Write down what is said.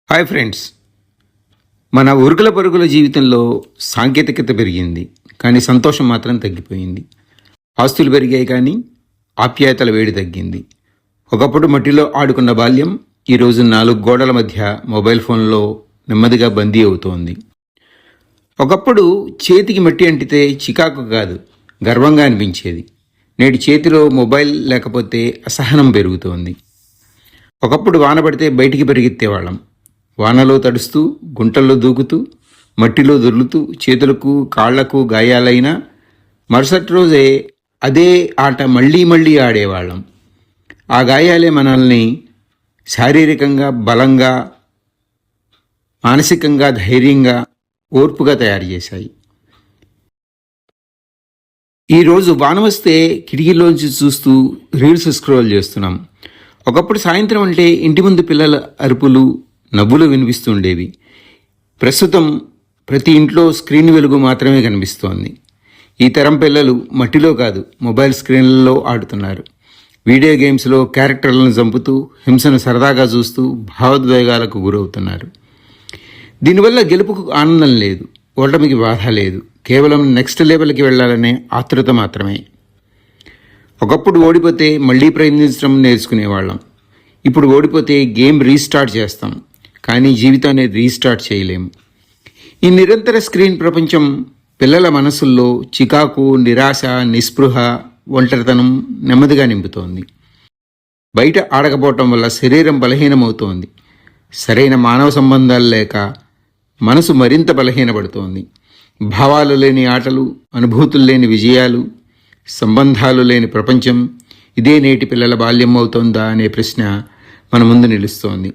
Hi friends, మన ఉరుకుల పరుగుల జీవితంలో సాంకేతికత పెరిగింది, కానీ సంతోషం మాత్రం తగ్గిపోయింది. ఆస్తులు పెరిగాయి కానీ ఆప్యాయతల వేడి తగ్గింది. ఒకప్పుడు మట్టిలో ఆడుకున్న బాల్యం ఈరోజు 4 గోడల మధ్య మొబైల్ ఫోన్లో నెమ్మదిగా బందీ అవుతోంది. ఒకప్పుడు చేతికి మట్టి అంటితే చికాకు కాదు, గర్వంగా అనిపించేది. నేటి చేతిలో మొబైల్ లేకపోతే అసహనం పెరుగుతోంది. ఒకప్పుడు వాన పడితే బయటికి పరిగెత్తేవాళ్ళం. వానలో తడుస్తూ, గుంటల్లో దూకుతూ, మట్టిలో దొర్లుతూ, చేతులకు కాళ్లకు గాయాలైనా మరుసటి రోజే అదే ఆట మళ్ళీ మళ్ళీ ఆడేవాళ్ళం. ఆ గాయాలే మనల్ని శారీరకంగా బలంగా, మానసికంగా ధైర్యంగా, ఓర్పుగా తయారు చేశాయి. ఈరోజు వాన వస్తే కిటికీలోంచి చూస్తూ రీల్స్ స్క్రోల్ చేస్తున్నాం. ఒకప్పుడు సాయంత్రం అంటే ఇంటి ముందు పిల్లల అరుపులు, నవ్వులు వినిపిస్తుండేవి. ప్రస్తుతం ప్రతి ఇంట్లో స్క్రీన్ వెలుగు మాత్రమే కనిపిస్తోంది. ఈ తరం పిల్లలు మట్టిలో కాదు, మొబైల్ స్క్రీన్లలో ఆడుతున్నారు. వీడియో గేమ్స్లో క్యారెక్టర్లను చంపుతూ, హింసను సరదాగా చూస్తూ భావోద్వేగాలకు గురవుతున్నారు. దీనివల్ల గెలుపుకు ఆనందం లేదు, ఓటమికి బాధ లేదు, కేవలం నెక్స్ట్ లెవెల్కి వెళ్ళాలనే ఆతృత మాత్రమే. ఒకప్పుడు ఓడిపోతే మళ్ళీ ప్రయత్నించడం నేర్చుకునేవాళ్ళం. ఇప్పుడు ఓడిపోతే గేమ్ రీస్టార్ట్ చేస్తాం, కానీ జీవితాన్ని రీస్టార్ట్ చేయలేము. ఈ నిరంతర స్క్రీన్ ప్రపంచం పిల్లల మనసుల్లో చికాకు, నిరాశ, నిస్పృహ, ఒంటరితనం నెమ్మదిగా నింపుతోంది. బయట ఆడకపోవటం వల్ల శరీరం బలహీనమవుతోంది. సరైన మానవ సంబంధాలు లేక మనసు మరింత బలహీనపడుతోంది. భావాలు లేని ఆటలు, అనుభూతులు లేని విజయాలు, సంబంధాలు లేని ప్రపంచం, ఇదే నేటి పిల్లల బాల్యం అవుతోందా అనే ప్రశ్న మన ముందు నిలుస్తోంది.